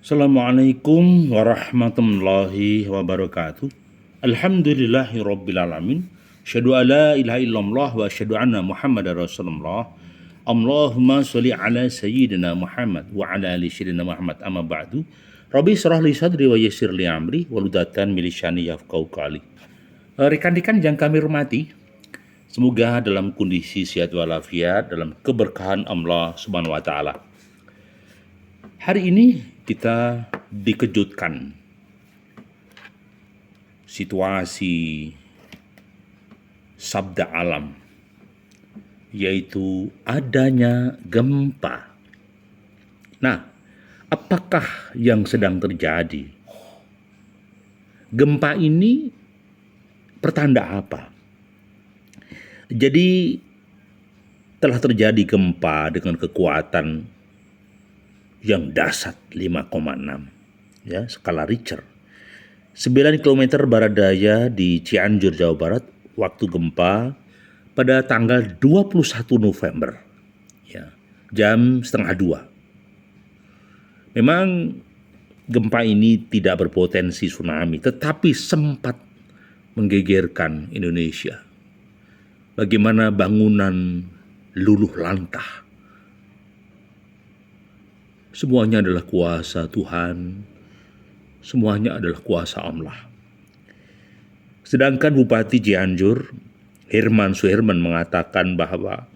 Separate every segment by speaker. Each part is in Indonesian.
Speaker 1: Assalamualaikum warahmatullahi wabarakatuh. Alhamdulillahi rabbil alamin. Asyhadu an la ilaha illallah wa asyhadu anna Muhammadar Rasulullah. Allahumma sholli ala sayyidina Muhammad wa ala ali sayyidina Muhammad amma ba'du. Rabbi shrah li sadri wa yassir li amri waludatan min lisani yafqahu qawli. Rekan-rekan yang kami hormati, semoga dalam kondisi sehat walafiat dalam keberkahan Allah Subhanahu wa taala. Hari ini kita dikejutkan situasi sabda alam, yaitu adanya gempa. Nah, apakah yang sedang terjadi? Gempa ini pertanda apa? Jadi telah terjadi gempa dengan kekuatan yang dahsyat 5,6 ya, skala Richter. 9 km barat daya di Cianjur, Jawa Barat, waktu gempa pada tanggal 21 November ya, jam setengah 2. Memang gempa ini tidak berpotensi tsunami, tetapi sempat menggegerkan Indonesia. Bagaimana bangunan luluh lantah. Semuanya adalah kuasa Tuhan, semuanya adalah kuasa Allah. Sedangkan Bupati Cianjur, Herman Suherman, mengatakan bahwa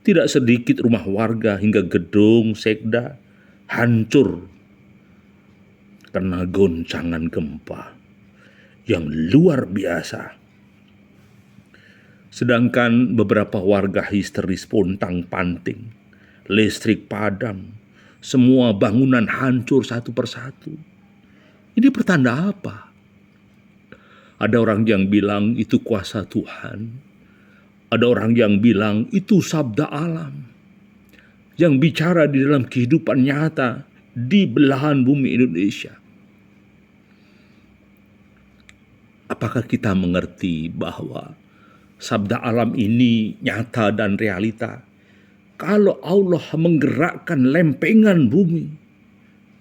Speaker 1: tidak sedikit rumah warga hingga gedung sekda hancur karena goncangan gempa yang luar biasa. Sedangkan beberapa warga histeris pontang-panting, listrik padam, semua bangunan hancur satu persatu. Ini pertanda apa? Ada orang yang bilang itu kuasa Tuhan. Ada orang yang bilang itu sabda alam yang bicara di dalam kehidupan nyata di belahan bumi Indonesia. Apakah kita mengerti bahwa sabda alam ini nyata dan realita? Kalau Allah menggerakkan lempengan bumi,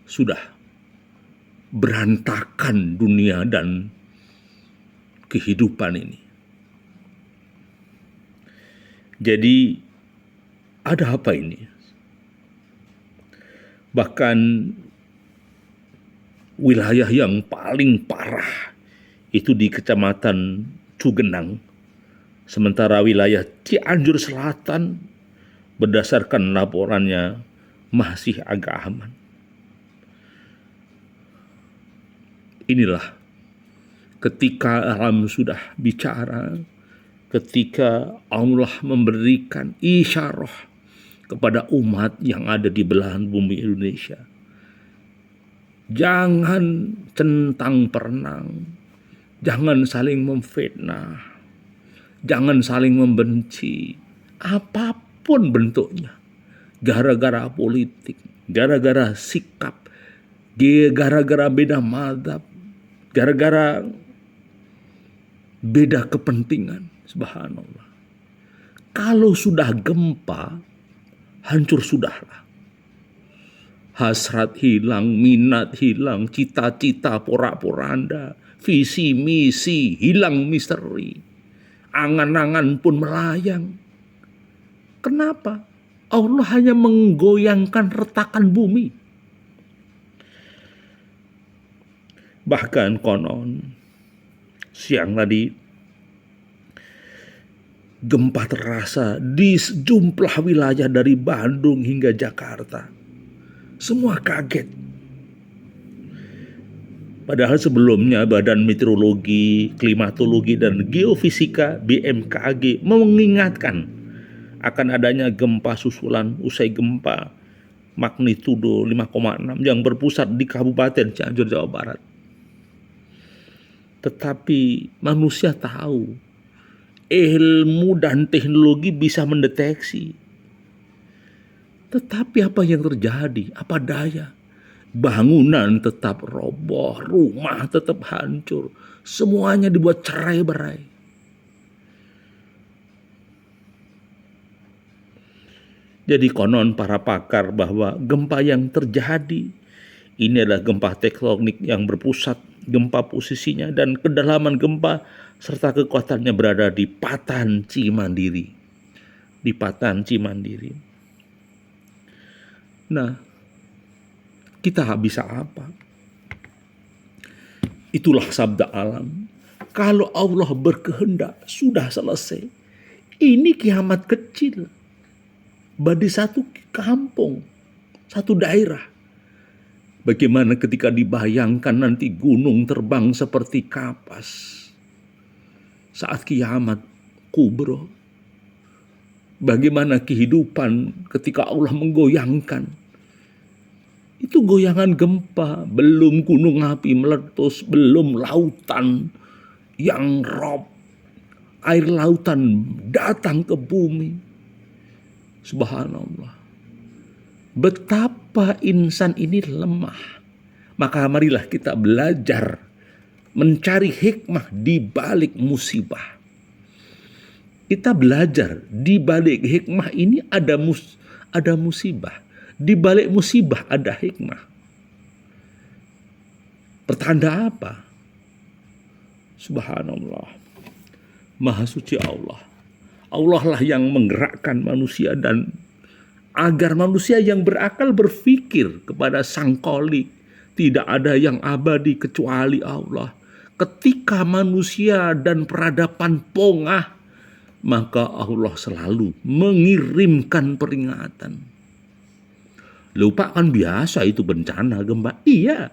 Speaker 1: sudah berantakan dunia dan kehidupan ini. Jadi ada apa ini? Bahkan wilayah yang paling parah itu di Kecamatan Cugenang, sementara wilayah Cianjur Selatan berdasarkan laporannya masih agak aman. Inilah ketika alam sudah bicara, ketika Allah memberikan isyarah kepada umat yang ada di belahan bumi Indonesia. Jangan centang perenang, jangan saling memfitnah, jangan saling membenci, apapun bentuknya, gara-gara politik, gara-gara sikap, gara-gara beda mazhab, gara-gara beda kepentingan. Subhanallah. Kalau sudah gempa, hancur sudahlah. Hasrat hilang, minat hilang, cita-cita porak-poranda, visi misi hilang misteri, angan-angan pun melayang. Kenapa? Allah hanya menggoyangkan retakan bumi. Bahkan konon siang tadi gempa terasa di sejumlah wilayah dari Bandung hingga Jakarta. Semua kaget. Padahal sebelumnya Badan Meteorologi, Klimatologi dan Geofisika BMKG mengingatkan akan adanya gempa susulan usai gempa magnitudo 5,6 yang berpusat di Kabupaten Cianjur, Jawa Barat. Tetapi manusia tahu, ilmu dan teknologi bisa mendeteksi. Tetapi apa yang terjadi? Apa daya? Bangunan tetap roboh, rumah tetap hancur, semuanya dibuat cerai-berai. Jadi konon para pakar bahwa gempa yang terjadi Ini adalah gempa tektonik yang berpusat, gempa posisinya dan kedalaman gempa serta kekuatannya berada di Patan Cimandiri. Di Patan Cimandiri. Nah, kita bisa apa? Itulah sabda alam. Kalau Allah berkehendak, sudah selesai. Ini kiamat kecil. Bagi satu kampung, satu daerah. Bagaimana ketika dibayangkan nanti gunung terbang seperti kapas. Saat kiamat kubro. Bagaimana kehidupan ketika Allah menggoyangkan. Itu goyangan gempa, belum gunung api meletus, belum lautan yang rob, air lautan datang ke bumi. Subhanallah. Betapa insan ini lemah. Maka marilah kita belajar mencari hikmah di balik musibah. Kita belajar di balik hikmah ini ada musibah. Di balik musibah ada hikmah. Pertanda apa? Subhanallah. Maha suci Allah. Allah lah yang menggerakkan manusia dan agar manusia yang berakal berpikir kepada Sang Khalik. Tidak ada yang abadi kecuali Allah. Ketika manusia dan peradaban pongah, maka Allah selalu mengirimkan peringatan. Lupa kan biasa itu bencana, gempa. Iya.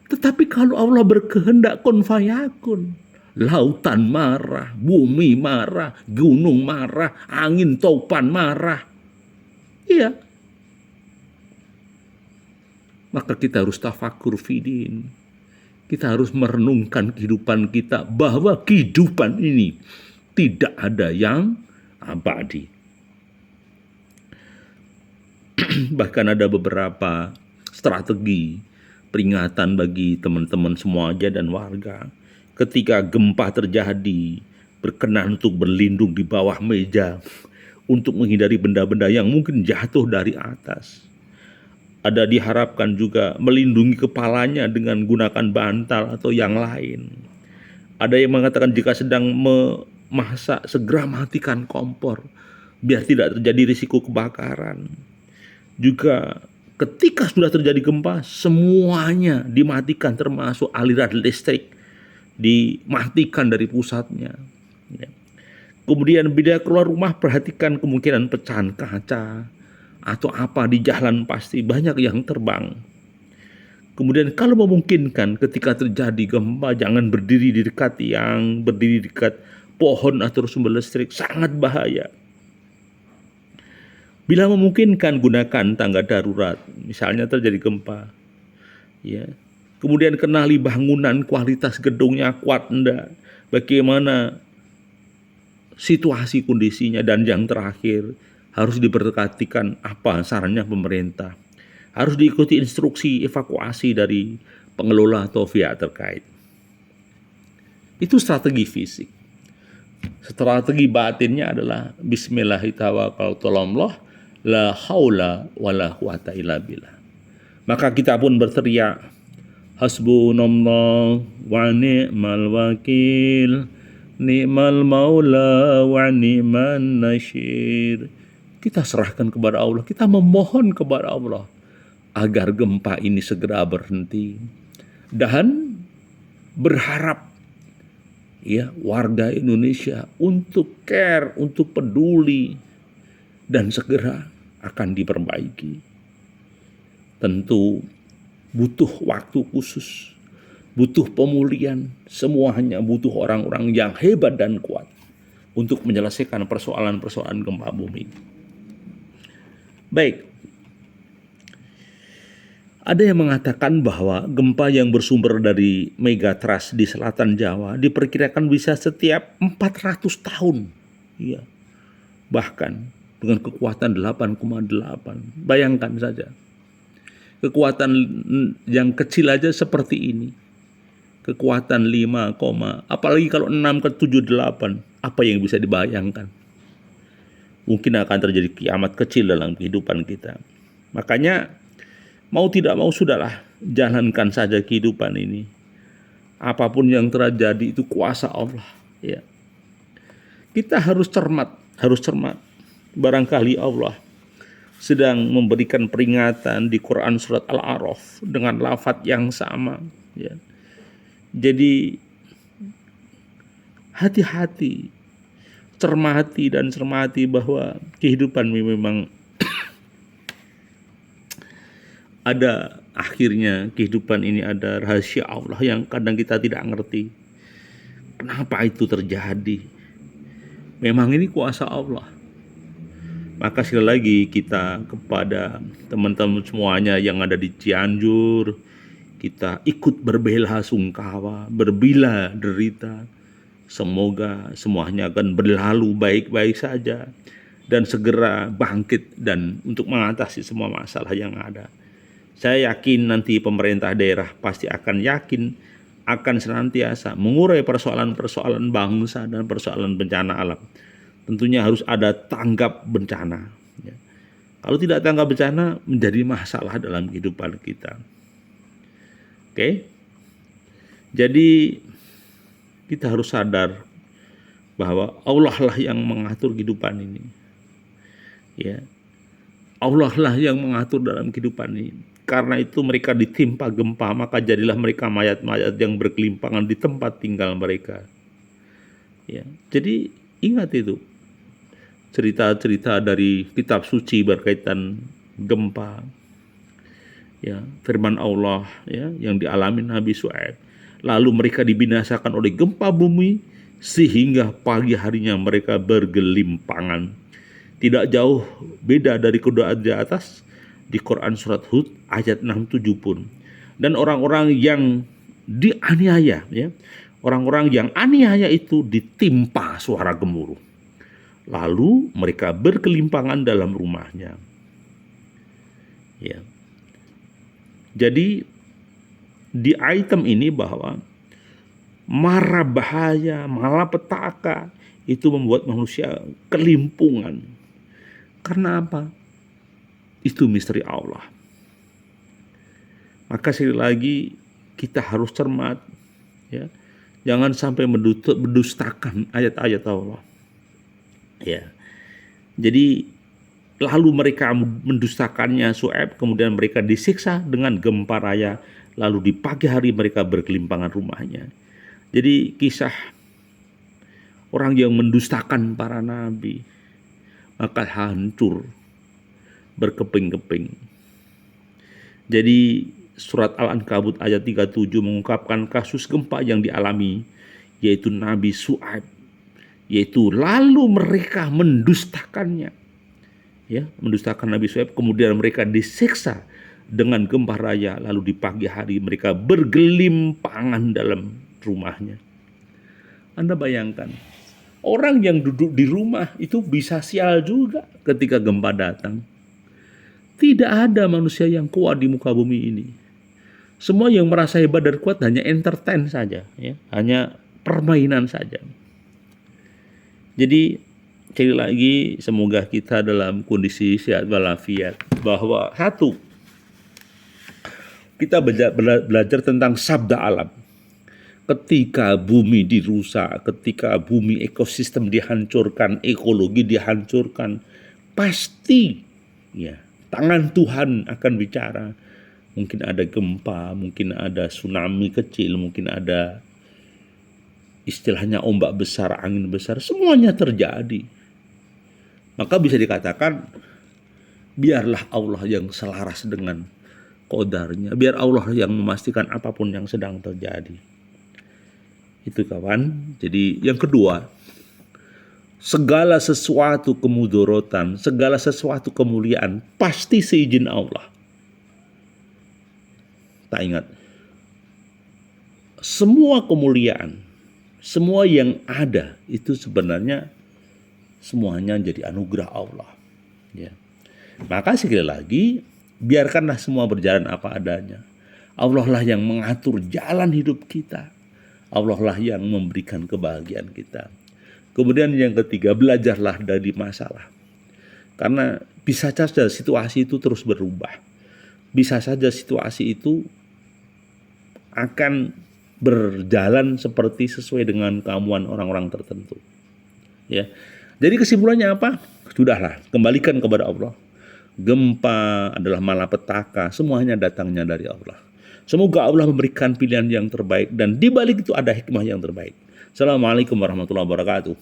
Speaker 1: Tetapi kalau Allah berkehendak kun fayakun. Lautan marah, bumi marah, gunung marah, angin topan marah. Iya. Maka kita harus tafakur fidin. Kita harus merenungkan kehidupan kita bahwa kehidupan ini tidak ada yang abadi. Bahkan ada beberapa strategi peringatan bagi teman-teman semua aja dan warga. Ketika gempa terjadi, berkenan untuk berlindung di bawah meja untuk menghindari benda-benda yang mungkin jatuh dari atas. Ada diharapkan juga melindungi kepalanya dengan gunakan bantal atau yang lain. Ada yang mengatakan jika sedang memasak segera matikan kompor biar tidak terjadi risiko kebakaran. Juga ketika sudah terjadi gempa, semuanya dimatikan termasuk aliran listrik dimatikan dari pusatnya. Kemudian bila keluar rumah perhatikan kemungkinan pecahan kaca atau apa di jalan pasti banyak yang terbang. Kemudian kalau memungkinkan ketika terjadi gempa jangan berdiri di dekat pohon atau sumber listrik, sangat bahaya. Bila memungkinkan gunakan tangga darurat, misalnya terjadi gempa. Ya. Kemudian kenali bangunan, kualitas gedungnya kuat enggak, bagaimana situasi kondisinya, dan yang terakhir harus diperhatikan apa sarannya pemerintah. Harus diikuti instruksi evakuasi dari pengelola atau pihak terkait. Itu strategi fisik. Strategi batinnya adalah Bismillahirrahmanirrahim. La haula wala quwata illa billah. Maka kita pun berteriak, hasbunallah wa ni'mal wakil, ni'mal maula wa ni'man nasyir. Kita serahkan kepada Allah, kita memohon kepada Allah agar gempa ini segera berhenti dan berharap ya warga Indonesia untuk care, untuk peduli dan segera akan diperbaiki. Tentu butuh waktu khusus, butuh pemulihan, semuanya butuh orang-orang yang hebat dan kuat untuk menyelesaikan persoalan-persoalan gempa bumi. Baik, ada yang mengatakan bahwa gempa yang bersumber dari megatrust di selatan Jawa diperkirakan bisa setiap 400 tahun. Ya. Bahkan dengan kekuatan 8,8. Bayangkan saja. Kekuatan yang kecil aja seperti ini. Kekuatan 5, apalagi kalau 6 ke 7, 8. Apa yang bisa dibayangkan? Mungkin akan terjadi kiamat kecil dalam kehidupan kita. Makanya mau tidak mau sudahlah. jalankan saja kehidupan ini. Apapun yang terjadi itu kuasa Allah, ya. Kita harus cermat, Barangkali Allah sedang memberikan peringatan di Quran surat Al-A'raf dengan lafaz yang sama, ya. Jadi hati-hati, cermati bahwa kehidupan memang ada akhirnya. Kehidupan ini ada rahasia Allah yang kadang kita tidak ngerti. Kenapa itu terjadi? Memang ini kuasa Allah. Maka sekali lagi kita kepada teman-teman semuanya yang ada di Cianjur, kita ikut berbela-sungkawa, berbila derita. Semoga semuanya akan berlalu baik-baik saja dan segera bangkit dan untuk mengatasi semua masalah yang ada. Saya yakin nanti pemerintah daerah pasti akan senantiasa mengurai persoalan-persoalan bangsa dan persoalan bencana alam. Tentunya harus ada tanggap bencana, ya. Kalau tidak tanggap bencana menjadi masalah dalam kehidupan kita. Oke? Jadi kita harus sadar bahwa Allah lah yang mengatur kehidupan ini, ya. Allah lah yang mengatur dalam kehidupan ini. Karena itu mereka ditimpa gempa, maka jadilah mereka mayat-mayat yang berkelimpangan di tempat tinggal mereka. Ya, jadi ingat itu cerita-cerita dari kitab suci berkaitan gempa. Ya, firman Allah, ya, yang dialami Nabi Syuaib. Lalu mereka dibinasakan oleh gempa bumi sehingga pagi harinya mereka bergelimpangan. Tidak jauh beda dari kedua ayat di atas di Quran surat Hud ayat 67 pun. Dan orang-orang yang dianiaya, ya, orang-orang yang aniaya itu ditimpa suara gemuruh. Lalu mereka berkelimpangan dalam rumahnya. Ya. Jadi di item ini bahwa mara bahaya, malapetaka itu membuat manusia kelimpungan. Karena apa? Itu misteri Allah. Maka sekali lagi kita harus cermat, ya. Jangan sampai mendustakan ayat-ayat Allah. Ya. Jadi lalu mereka mendustakannya Syuaib, kemudian mereka disiksa dengan gempa raya, lalu di pagi hari mereka berkelimpangan rumahnya. Jadi kisah orang yang mendustakan para nabi maka hancur berkeping-keping. Jadi surat Al-Ankabut ayat 37 mengungkapkan kasus gempa yang dialami yaitu Nabi Syuaib, yaitu lalu mereka mendustakannya, ya, mendustakan Nabi Syuaib, kemudian mereka disiksa dengan gempa raya, lalu di pagi hari mereka bergelimpangan dalam rumahnya. Anda bayangkan, orang yang duduk di rumah itu bisa sial juga ketika gempa datang. Tidak ada manusia yang kuat di muka bumi ini. Semua yang merasa hebat dan kuat hanya entertain saja, ya, hanya permainan saja. Jadi sekali lagi semoga kita dalam kondisi sehat walafiat, bahwa satu, kita belajar tentang sabda alam. Ketika bumi dirusak, ketika bumi ekosistem dihancurkan, ekologi dihancurkan, pasti, ya, tangan Tuhan akan bicara. Mungkin ada gempa, mungkin ada tsunami kecil, mungkin ada istilahnya ombak besar, angin besar, semuanya terjadi. Maka bisa dikatakan, biarlah Allah yang selaras dengan qadarnya, biar Allah yang memastikan apapun yang sedang terjadi. Itu kawan. Jadi yang kedua, segala sesuatu kemudorotan, segala sesuatu kemuliaan pasti seizin Allah. Tak ingat, semua kemuliaan, semua yang ada itu sebenarnya semuanya jadi anugerah Allah, ya. Maka sekali lagi, biarkanlah semua berjalan apa adanya. Allah lah yang mengatur jalan hidup kita. Allah lah yang memberikan kebahagiaan kita. Kemudian yang ketiga, belajarlah dari masalah. Karena bisa saja situasi itu terus berubah. Bisa saja situasi itu akan berjalan seperti sesuai dengan keampuhan orang-orang tertentu. Ya. Jadi kesimpulannya apa? Sudahlah, kembalikan kepada Allah. Gempa adalah malapetaka, semuanya datangnya dari Allah. Semoga Allah memberikan pilihan yang terbaik dan di balik itu ada hikmah yang terbaik. Assalamualaikum warahmatullahi wabarakatuh.